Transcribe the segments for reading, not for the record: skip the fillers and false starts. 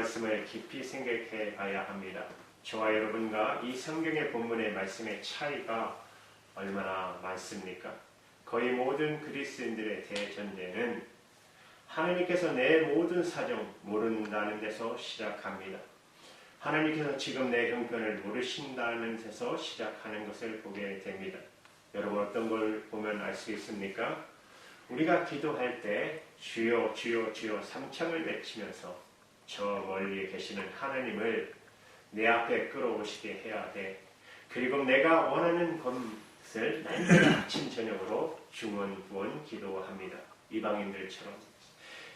말씀을 깊이 생각해 봐야 합니다. 저와 여러분과 이 성경의 본문의 말씀의 차이가 얼마나 많습니까? 거의 모든 그리스인들의 대전제는 하나님께서 내 모든 사정 모른다는 데서 시작합니다. 하나님께서 지금 내 형편을 모르신다는 데서 시작하는 것을 보게 됩니다. 여러분 어떤 걸 보면 알 수 있습니까? 우리가 기도할 때 주여 주여 주여 삼창을 외치면서 저 멀리 계시는 하나님을 내 앞에 끌어오시게 해야 돼. 그리고 내가 원하는 것을 날마다 아침 저녁으로 중원 부원 기도합니다. 이방인들처럼.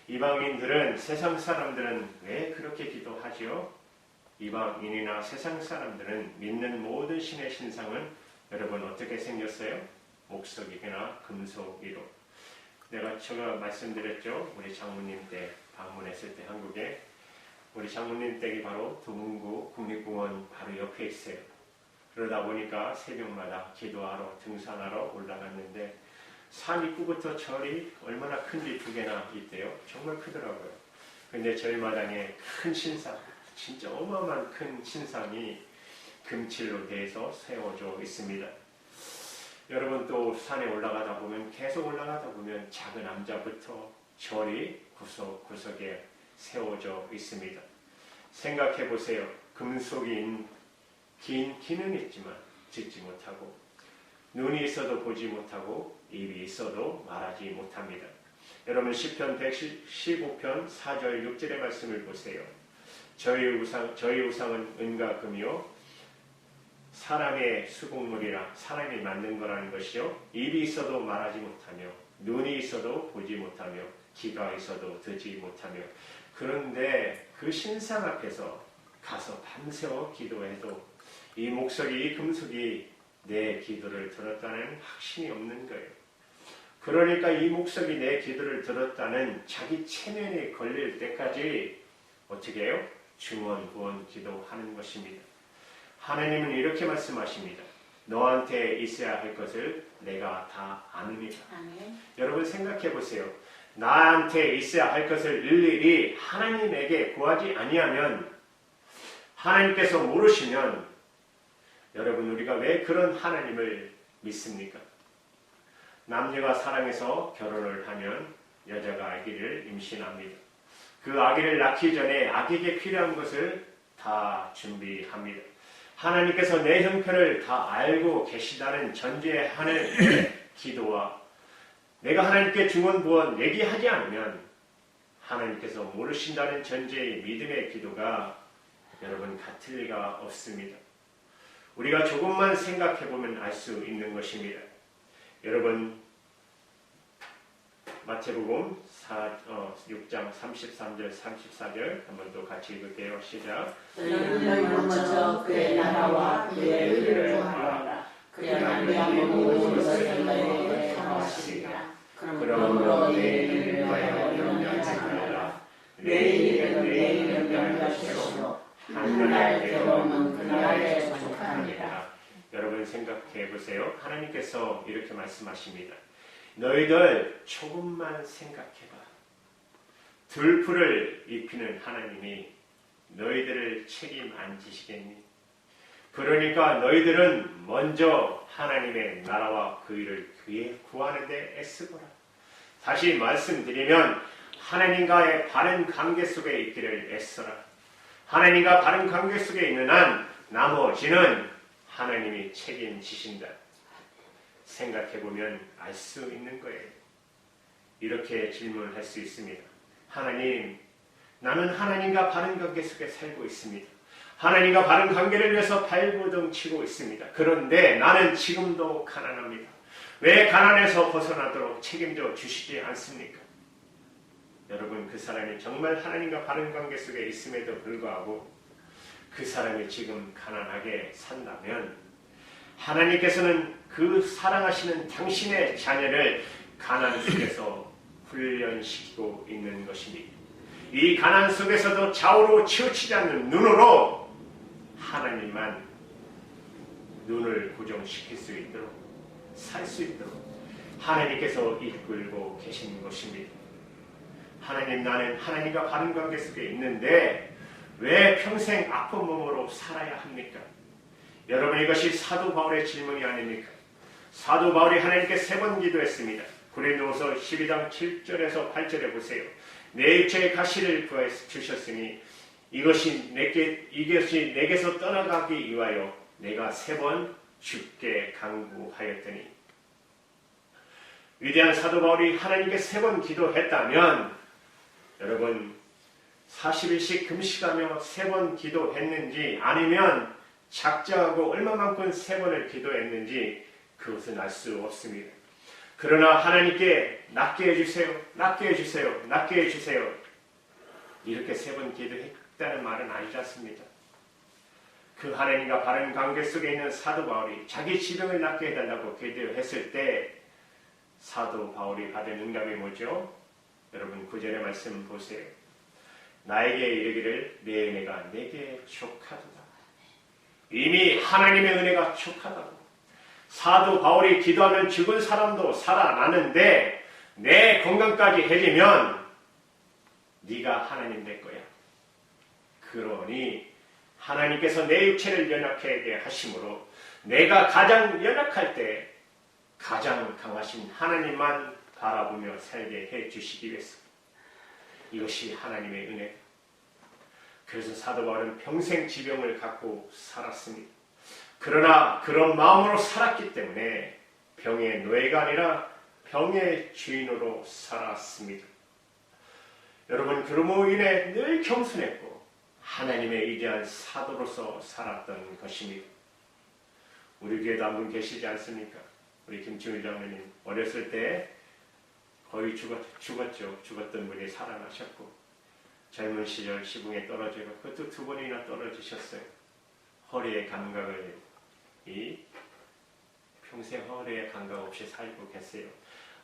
이방인들은 세상 사람들은 왜 그렇게 기도하지요? 이방인이나 세상 사람들은 믿는 모든 신의 신상은 여러분 어떻게 생겼어요? 목석이나 금속이로. 제가 말씀드렸죠. 우리 장모님 때 방문했을 때 한국에 우리 장모님 댁이 바로 도문구 국립공원 바로 옆에 있어요. 그러다 보니까 새벽마다 기도하러 등산하러 올라갔는데 산 입구부터 절이 얼마나 큰지 2개나 있대요. 정말 크더라고요. 근데 절마당에 큰 신상, 진짜 어마어마한 큰 신상이 금칠로 돼서 세워져 있습니다. 여러분 또 산에 올라가다 보면 계속 올라가다 보면 작은 암자부터 절이 구석구석에 세워져 있습니다. 생각해 보세요. 금속인 긴 귀는 있지만 듣지 못하고 눈이 있어도 보지 못하고 입이 있어도 말하지 못합니다. 여러분 시편 115편 4절 6절의 말씀을 보세요. 저희 우상은 은과 금이요 사람의 수공물이라 사람이 만든 거라는 것이요 입이 있어도 말하지 못하며 눈이 있어도 보지 못하며 귀가 있어도 듣지 못하며 그런데 그 신상 앞에서 가서 밤새워 기도해도 이 목소리, 이 금속이 내 기도를 들었다는 확신이 없는 거예요. 그러니까 이 목소리 내 기도를 들었다는 자기 체면에 걸릴 때까지 어떻게 해요? 중원부원 기도하는 것입니다. 하나님은 이렇게 말씀하십니다. 너한테 있어야 할 것을 내가 다 아느니라. 여러분 생각해 보세요. 나한테 있어야 할 것을 일일이 하나님에게 구하지 아니하면 하나님께서 모르시면 여러분 우리가 왜 그런 하나님을 믿습니까? 남녀가 사랑해서 결혼을 하면 여자가 아기를 임신합니다. 그 아기를 낳기 전에 아기에게 필요한 것을 다 준비합니다. 하나님께서 내 형편을 다 알고 계시다는 전제하는 기도와 내가 하나님께 중원부원 얘기하지 않으면 하나님께서 모르신다는 전제의 믿음의 기도가 여러분 같을 리가 없습니다. 우리가 조금만 생각해보면 알 수 있는 것입니다. 여러분 마태복음 6장 33절 34절 한번 또 같이 읽을게요. 시작. 너희는 먼저 그의 나라와 그의 의를 구하라. 그러면 모든 것을 너희에게 더하시리라. 그러므로 내일을 위하여 염려하지 말라. 내일은 염려하시오. 한날 괴로움은 그날에 족하니라. 여러분 생각해 보세요. 하나님께서 이렇게 말씀하십니다. 너희들 조금만 생각해봐. 들풀을 입히는 하나님이 너희들을 책임 안 지시겠니? 그러니까 너희들은 먼저 하나님의 나라와 그 일을 그에 구하는 데 애쓰거라. 다시 말씀드리면 하나님과의 바른 관계 속에 있기를 애써라. 하나님과 바른 관계 속에 있는 한 나머지는 하나님이 책임지신다. 생각해보면 알 수 있는 거예요. 이렇게 질문을 할 수 있습니다. 하나님, 나는 하나님과 바른 관계 속에 살고 있습니다. 하나님과 바른 관계를 위해서 발버둥 치고 있습니다. 그런데 나는 지금도 가난합니다. 왜 가난에서 벗어나도록 책임져 주시지 않습니까? 여러분 그 사람이 정말 하나님과 바른 관계 속에 있음에도 불구하고 그 사람이 지금 가난하게 산다면 하나님께서는 그 사랑하시는 당신의 자녀를 가난 속에서 훈련시키고 있는 것입니다. 이 가난 속에서도 좌우로 치우치지 않는 눈으로 하나님만 눈을 고정시킬 수 있도록 살 수 있도록 하나님께서 이끌고 계신 것입니다. 하나님, 나는 하나님과 바른 관계 속에 있는데 왜 평생 아픈 몸으로 살아야 합니까? 여러분, 이것이 사도 바울의 질문이 아닙니까? 사도 바울이 하나님께 3번 기도했습니다. 고린도후서 12장 7절에서 8절에 보세요. 내 육체의 가시를 구해 주셨으니 이것이 내게서 떠나가기 위하여 내가 3번 주께 간구하였더니. 위대한 사도 바울이 하나님께 3번 기도했다면 여러분 40일씩 금식하며 3번 기도했는지 아니면 작정하고 얼마만큼 3번을 기도했는지 그것은 알 수 없습니다. 그러나 하나님께 낫게 해주세요. 낫게 해주세요. 낫게 해주세요. 이렇게 3번 기도했다는 말은 아니지 않습니까? 그 하나님과 바른 관계 속에 있는 사도 바울이 자기 질병을 낫게 해달라고 기도했을 때 사도 바울이 받은 응답이 뭐죠? 여러분 9절의 말씀 보세요. 나에게 이르기를 내 은혜가 내게 족하도다. 이미 하나님의 은혜가 족하다고. 사도 바울이 기도하면 죽은 사람도 살아나는데 내 건강까지 해지면 네가 하나님 될 거야. 그러니 하나님께서 내 육체를 연약하게 하심으로 내가 가장 연약할 때 가장 강하신 하나님만 바라보며 살게 해주시기 위해서. 이것이 하나님의 은혜. 그래서 사도 바울은 평생 지병을 갖고 살았습니다. 그러나 그런 마음으로 살았기 때문에 병의 노예가 아니라 병의 주인으로 살았습니다. 여러분, 그러므로 인해 늘 겸손했고 하나님의 위대한 사도로서 살았던 것입니다. 우리 교회도 한 분 계시지 않습니까? 우리 김충일 장로님 어렸을 때 거의 죽었죠. 죽었던 분이 살아나셨고 젊은 시절 시궁에 떨어지고 그것도 2번이나 떨어지셨어요. 허리의 감각을 평생 허리의 감각 없이 살고 계세요.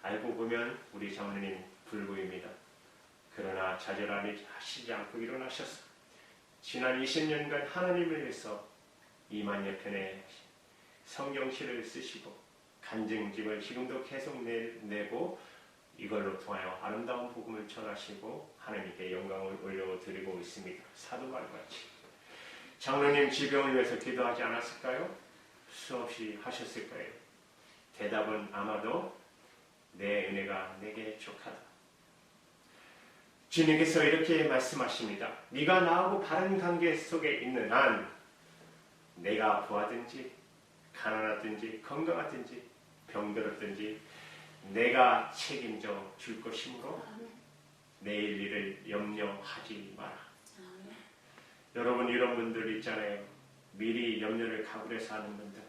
알고 보면 우리 장로님 불구입니다. 그러나 좌절하시지 않고 일어나셨어요. 지난 20년간 하나님을 위해서 2만여 편의 성경시를 쓰시고 간증집을 지금도 계속 내고 이걸로 통하여 아름다운 복음을 전하시고 하나님께 영광을 올려드리고 있습니다. 사도바울 같이. 장로님 질병을 위해서 기도하지 않았을까요? 수없이 하셨을 거예요. 대답은 아마도 내 은혜가 내게 족하다. 주님께서 이렇게 말씀하십니다. 네가 나하고 바른 관계 속에 있는 한 내가 부하든지 가난하든지 건강하든지 병들었든지 내가 책임져 줄 것이므로 내일 일을 염려하지 마라. 여러분, 이런 분들 있잖아요. 미리 염려를 가구해서 하는 분들.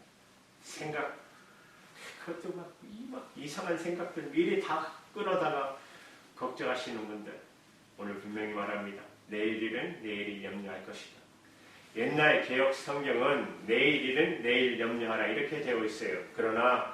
그것도 막 이상한 생각들 미리 다 끌어다가 걱정하시는 분들. 오늘 분명히 말합니다. 내일 일은 내일이 염려할 것이다. 옛날 개역 성경은 내일 일은 내일 염려하라 이렇게 되어 있어요. 그러니까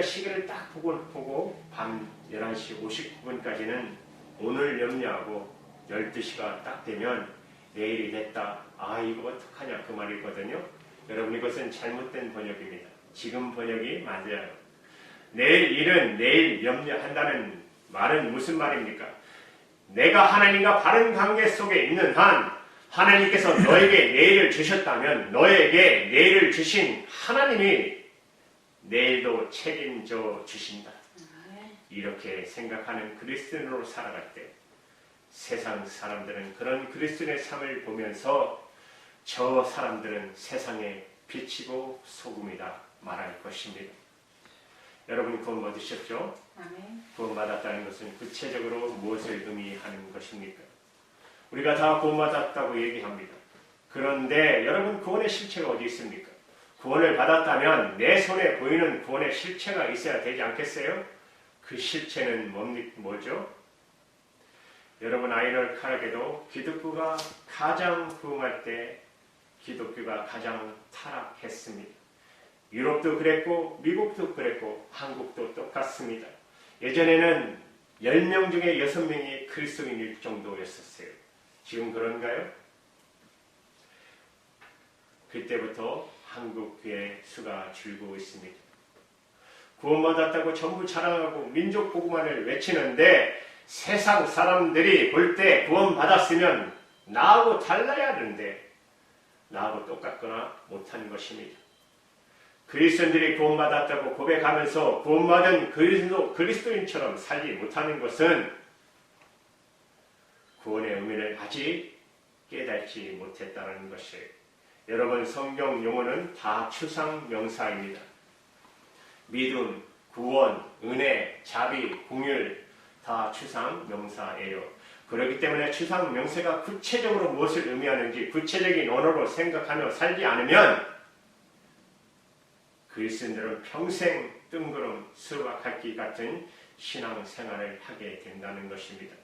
시계를 딱 보고 밤 11시 59분까지는 오늘 염려하고 12시가 딱 되면 내일이 됐다. 이거 어떡하냐 그 말이거든요. 여러분, 이것은 잘못된 번역입니다. 지금 번역이 맞아요. 내일 일은 내일 염려한다는 말은 무슨 말입니까? 내가 하나님과 바른 관계 속에 있는 한 하나님께서 너에게 내일을 주셨다면 너에게 내일을 주신 하나님이 내일도 책임져 주신다. 이렇게 생각하는 그리스도인으로 살아갈 때 세상 사람들은 그런 그리스도인의 삶을 보면서 저 사람들은 세상의 빛이고 소금이다 말할 것입니다. 여러분, 구원 받으셨죠? 구원 받았다는 것은 구체적으로 무엇을 의미하는 것입니까? 우리가 다 구원 받았다고 얘기합니다. 그런데 여러분, 구원의 실체가 어디 있습니까? 구원을 받았다면 내 손에 보이는 구원의 실체가 있어야 되지 않겠어요? 그 실체는 뭐죠? 여러분, 아이러니컬하게도 기독교가 가장 부흥할 때 기독교가 가장 타락했습니다. 유럽도 그랬고 미국도 그랬고 한국도 똑같습니다. 예전에는 10명 중에 6명이 그리스도인일 정도였었어요. 지금 그런가요? 그때부터 한국 교회 수가 줄고 있습니다. 구원받았다고 전부 자랑하고 민족 복음만을 외치는데 세상 사람들이 볼 때 구원받았으면 나하고 달라야 하는데 나하고 똑같거나 못하는 것입니다. 그리스도인들이 구원받았다고 고백하면서 구원받은 그리스도인처럼 살지 못하는 것은 구원의 의미를 아직 깨닫지 못했다는 것이에요. 여러분, 성경 용어는 다 추상 명사입니다. 믿음, 구원, 은혜, 자비, 긍휼 다 추상 명사예요. 그렇기 때문에 추상 명사가 구체적으로 무엇을 의미하는지 구체적인 언어로 생각하며 살지 않으면 그리스도인들은 평생 뜬구름 수박핥기 같은 신앙생활을 하게 된다는 것입니다.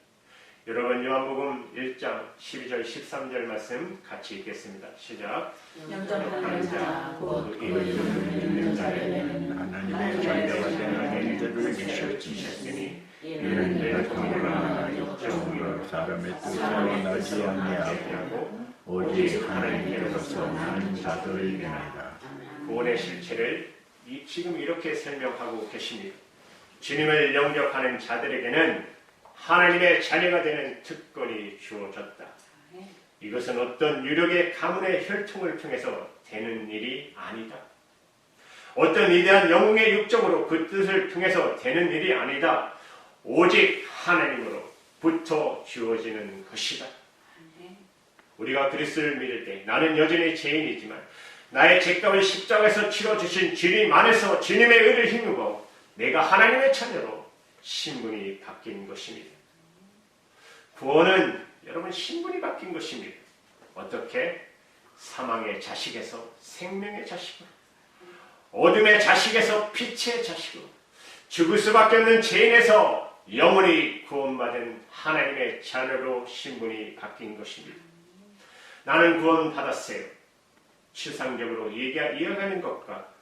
여러분, 요한복음 1장 12절 13절 말씀 같이 읽겠습니다. 시작. 영접하는 자, 곧 이를 믿는 자에게는 하나님의 자녀가 되는 자들을 주셨으니 이는 내가 통하나 육정으로 사람의 뜻으로 나지 아니하고 오직 하나님께로서 나는 자들이니라. 구원의 실체를 지금 이렇게 설명하고 계십니다. 주님을 영접하는 자들에게는 하나님의 자녀가 되는 특권이 주어졌다. 이것은 어떤 유력의 가문의 혈통을 통해서 되는 일이 아니다. 어떤 위대한 영웅의 육적으로 그 뜻을 통해서 되는 일이 아니다. 오직 하나님으로부터 주어지는 것이다. 우리가 그리스도를 믿을 때 나는 여전히 죄인이지만 나의 죄값을 십자가에서 치러주신 주님 안에서 주님의 의를 힘입어 내가 하나님의 자녀로 신분이 바뀐 것입니다. 구원은 여러분 신분이 바뀐 것입니다. 어떻게? 사망의 자식에서 생명의 자식으로, 어둠의 자식에서 빛의 자식으로, 죽을 수밖에 없는 죄인에서 영원히 구원받은 하나님의 자녀로 신분이 바뀐 것입니다. 나는 구원받았어요. 추상적으로 이어가는 것과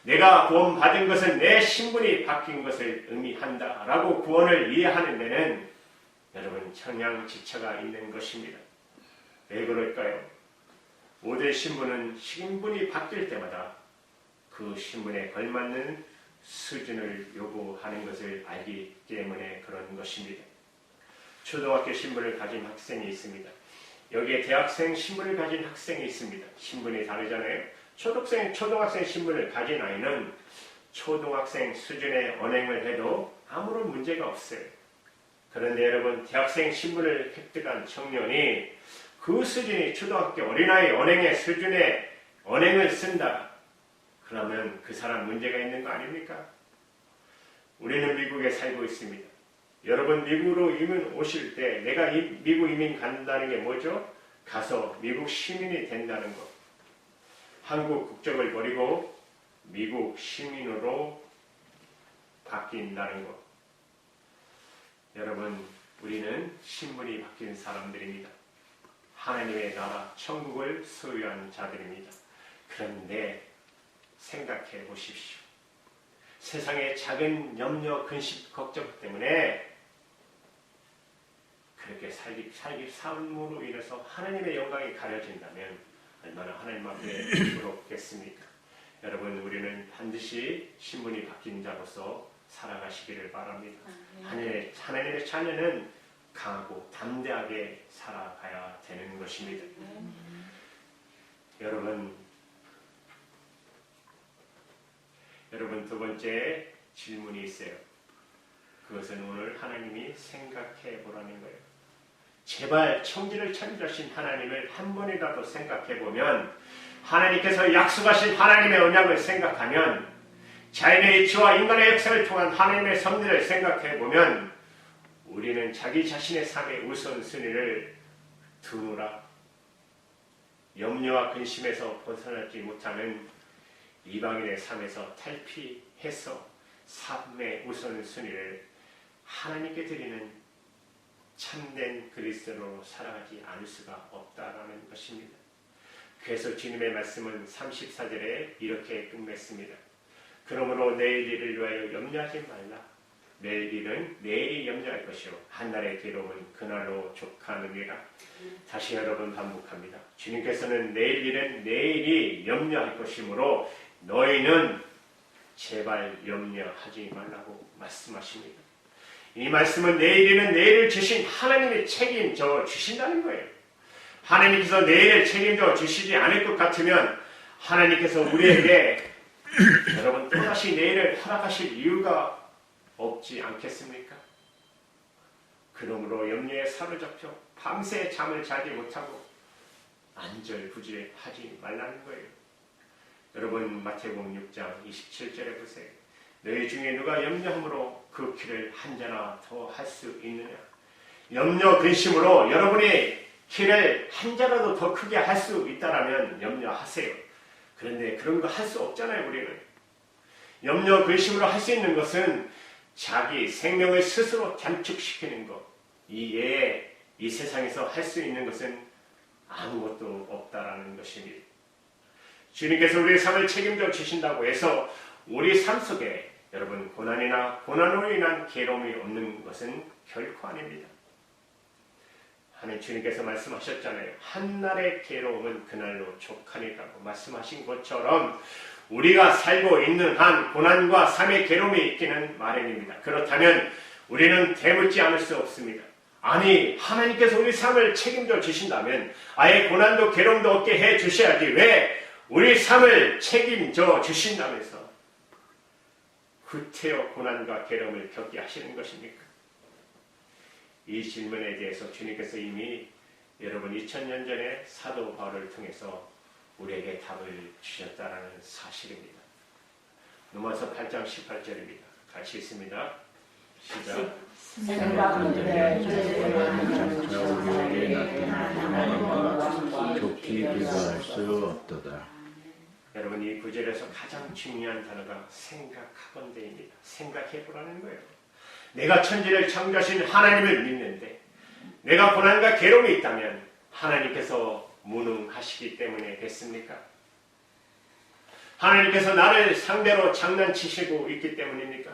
내가 구원받은 것은 내 신분이 바뀐 것을 의미한다 라고 구원을 이해하는 데는 여러분 청양지차가 있는 것입니다. 왜 그럴까요? 모든 신분이 바뀔 때마다 그 신분에 걸맞는 수준을 요구하는 것을 알기 때문에 그런 것입니다. 초등학교 신분을 가진 학생이 있습니다. 여기에 대학생 신분을 가진 학생이 있습니다. 신분이 다르잖아요. 초등학생 신분을 가진 아이는 초등학생 수준의 언행을 해도 아무런 문제가 없어요. 그런데 여러분, 대학생 신분을 획득한 청년이 그 수준이 초등학교 어린아이 언행의 수준의 언행을 쓴다. 그러면 그 사람 문제가 있는 거 아닙니까? 우리는 미국에 살고 있습니다. 여러분, 미국으로 이민 오실 때 내가 미국 이민 간다는 게 뭐죠? 가서 미국 시민이 된다는 것. 한국 국적을 버리고 미국 시민으로 바뀐다는 것. 여러분, 우리는 신분이 바뀐 사람들입니다. 하나님의 나라, 천국을 소유한 자들입니다. 그런데 생각해 보십시오. 세상의 작은 염려, 근심, 걱정 때문에 그렇게 삶으로 인해서 하나님의 영광이 가려진다면 얼마나 하나님 앞에 부끄럽겠습니까? 여러분, 우리는 반드시 신분이 바뀐 자로서 살아가시기를 바랍니다. 하나님의 자녀는 강하고 담대하게 살아가야 되는 것입니다. 여러분, 두 번째 질문이 있어요. 그것은 오늘 하나님이 생각해 보라는 거예요. 제발 천지를 창조하신 하나님을 한 번이라도 생각해 보면, 하나님께서 약속하신 하나님의 언약을 생각하면, 자연의 이치와 인간의 역사를 통한 하나님의 섭리를 생각해 보면, 우리는 자기 자신의 삶의 우선순위를 두느라 염려와 근심에서 벗어나지 못하는 이방인의 삶에서 탈피해서 삶의 우선순위를 하나님께 드리는 참된 그리스도로 살아가지 않을 수가 없다라는 것입니다. 그래서 주님의 말씀은 34절에 이렇게 끝맺습니다. 그러므로 내일 일을 위하여 염려하지 말라. 내일 일은 내일이 염려할 것이요 한날의 괴로움은 그날로 족하느니라. 다시 여러분 반복합니다. 주님께서는 내일 일은 내일이 염려할 것이므로 너희는 제발 염려하지 말라고 말씀하십니다. 이 말씀은 내일이는 내일을 주신 하나님이 책임져 주신다는 거예요. 하나님께서 내일을 책임져 주시지 않을 것 같으면 하나님께서 우리에게 여러분 또다시 내일을 허락하실 이유가 없지 않겠습니까? 그러므로 염려에 사로잡혀 밤새 잠을 자지 못하고 안절부절하지 말라는 거예요. 여러분 마태복음 6장 27절에 보세요. 너희 중에 누가 염려함으로 그 키를 한자나 더 할 수 있느냐. 염려 근심으로 여러분이 키를 한자라도 더 크게 할 수 있다라면 염려하세요. 그런데 그런 거 할 수 없잖아요. 우리는 염려 근심으로 할 수 있는 것은 자기 생명을 스스로 단축시키는 것 이 외에 이 세상에서 할 수 있는 것은 아무것도 없다라는 것입니다. 주님께서 우리의 삶을 책임져 주신다고 해서 우리 삶 속에 여러분 고난이나 고난으로 인한 괴로움이 없는 것은 결코 아닙니다. 하나님 주님께서 말씀하셨잖아요. 한날의 괴로움은 그날로 족하니라고 말씀하신 것처럼 우리가 살고 있는 한 고난과 삶의 괴로움이 있기는 마련입니다. 그렇다면 우리는 되묻지 않을 수 없습니다. 아니 하나님께서 우리 삶을 책임져 주신다면 아예 고난도 괴로움도 없게 해 주셔야지 왜 우리 삶을 책임져 주신다면서 후퇴어 고난과 괴로움을 겪게 하시는 것입니까? 이 질문에 대해서 주님께서 이미 여러분 2000년 전에 사도 바울을 통해서 우리에게 답을 주셨다는 사실입니다. 로마서 8장 18절입니다. 같이 읽습니다. 시작. 생각하는데 장차 우리에게 나타나는 바가 좋게 비교할 수 없도다. 여러분 이 구절에서 가장 중요한 단어가 생각하건대입니다. 생각해보라는 거예요. 내가 천지를 창조하신 하나님을 믿는데 내가 고난과 괴로움이 있다면 하나님께서 무능하시기 때문에 됐습니까? 하나님께서 나를 상대로 장난치시고 있기 때문입니까?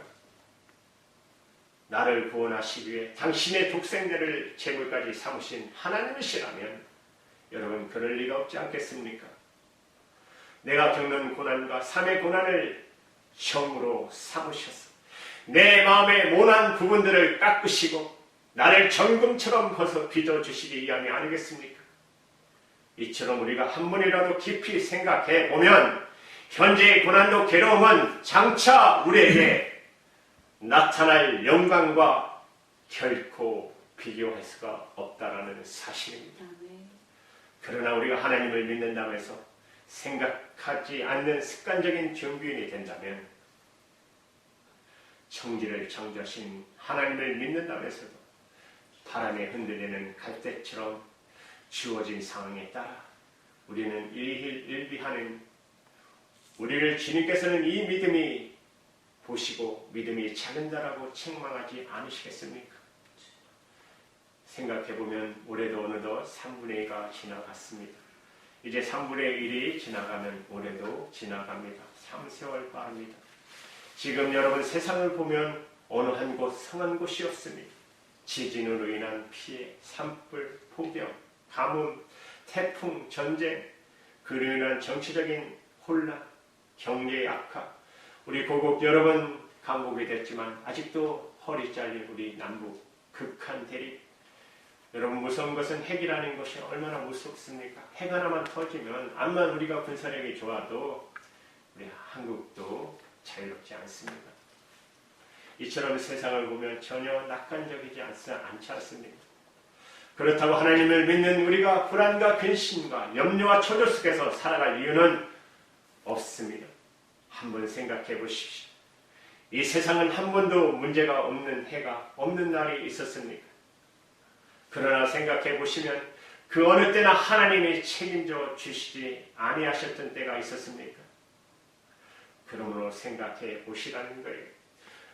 나를 구원하시기 위해 당신의 독생자를 제물까지 삼으신 하나님이시라면 여러분 그럴 리가 없지 않겠습니까? 내가 겪는 고난과 삶의 고난을 형으로 삼으셔서 내 마음의 모난 부분들을 깎으시고 나를 정금처럼 벗어 빚어주시기 위함이 아니겠습니까? 이처럼 우리가 한 번이라도 깊이 생각해 보면 현재의 고난도 괴로움은 장차 우리에게 나타날 영광과 결코 비교할 수가 없다라는 사실입니다. 그러나 우리가 하나님을 믿는다고 해서 생각하지 않는 습관적인 종교인이 된다면 천지를 창조하신 하나님을 믿는다고 해서도 바람에 흔들리는 갈대처럼 주어진 상황에 따라 우리는 일희일비하는 우리를 주님께서는 이 믿음이 보시고 믿음이 작은다라고 책망하지 않으시겠습니까? 생각해보면 올해도 어느덧 3분의 2가 지나갔습니다. 이제 3분의 1이 지나가면 올해도 지나갑니다. 3세월 빠릅니다. 지금 여러분 세상을 보면 어느 한 곳 성한 곳이 없습니다. 지진으로 인한 피해, 산불, 폭염, 가뭄, 태풍, 전쟁, 그로 인한 정치적인 혼란, 경제의 악화, 우리 고국 여러분 강국이 됐지만 아직도 허리 잘린 우리 남북 극한 대립. 여러분 무서운 것은 핵이라는 것이 얼마나 무섭습니까? 핵 하나만 터지면 암만 우리가 군사력이 좋아도 우리 한국도 자유롭지 않습니다. 이처럼 세상을 보면 전혀 낙관적이지 않지 않습니다. 그렇다고 하나님을 믿는 우리가 불안과 근심과 염려와 초조 속에서 살아갈 이유는 없습니다. 한번 생각해 보십시오. 이 세상은 한 번도 문제가 없는 해가 없는 날이 있었습니까? 그러나 생각해 보시면 그 어느 때나 하나님이 책임져 주시지 아니하셨던 때가 있었습니까? 그러므로 생각해 보시라는 거예요.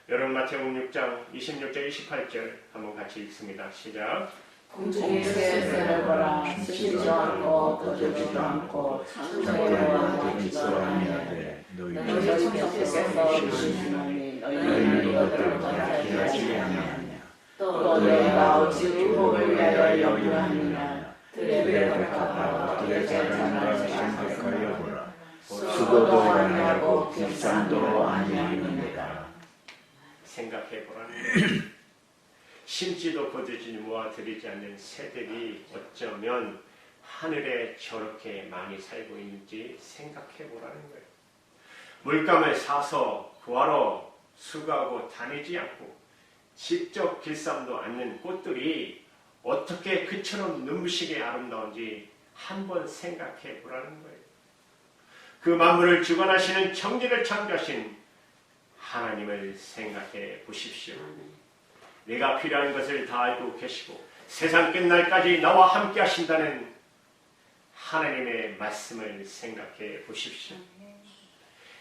여러분 마태복음 6장 26절 28절 한번 같이 읽습니다. 시작. 공중의 새를 보라 쓰지도 않고 거두지도 않고 창고에 넣지도 아니하되 너희 천국에서 주시나니 너희는 이것들을 받게 하지 아니하냐. 또 너희가 어찌 유복을 위하여 염려하느냐. 들의 백합과 들의 잔잔을 생각하여 보라. 수고도 아니하고 객산도 아니하느니라. 생각해 보라는 거예요. 심지도 거두지 모아 드리지 않는 새들이 어쩌면 하늘에 저렇게 많이 살고 있는지 생각해 보라는 거예요. 물감을 사서 구하러 수고하고 다니지 않고 직접 길쌈도 않는 꽃들이 어떻게 그처럼 눈부시게 아름다운지 한번 생각해 보라는 거예요. 그 만물을 주관하시는 천지를 창조하신 하나님을 생각해 보십시오. 내가 필요한 것을 다 알고 계시고 세상 끝날까지 나와 함께 하신다는 하나님의 말씀을 생각해 보십시오.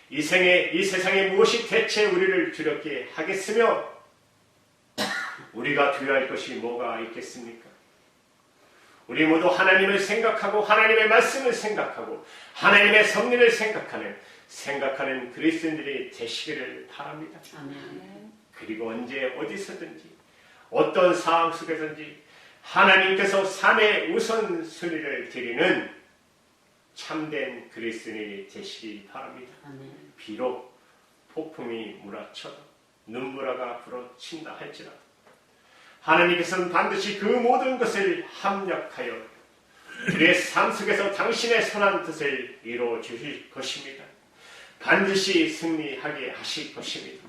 이 세상에 무엇이 대체 우리를 두렵게 하겠으며 우리가 두려워할 것이 뭐가 있겠습니까? 우리 모두 하나님을 생각하고 하나님의 말씀을 생각하고 하나님의 섭리를 생각하는 그리스도인들이 되시기를 바랍니다. 아멘. 그리고 언제 어디서든지 어떤 상황 속에서든지 하나님께서 삶의 우선순위를 드리는 참된 그리스도인이 되시기 바랍니다. 아멘. 비록 폭풍이 몰아쳐도 눈보라가 불어친다 할지라도 하나님께서는 반드시 그 모든 것을 합력하여 우리의 삶 속에서 당신의 선한 뜻을 이루어 주실 것입니다. 반드시 승리하게 하실 것입니다.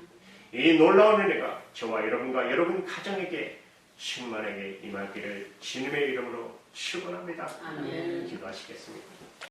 이 놀라운 은혜가 저와 여러분과 여러분 가정에게 충만하게 임하기를 주님의 이름으로 축원합니다. 아멘. 기도하시겠습니다.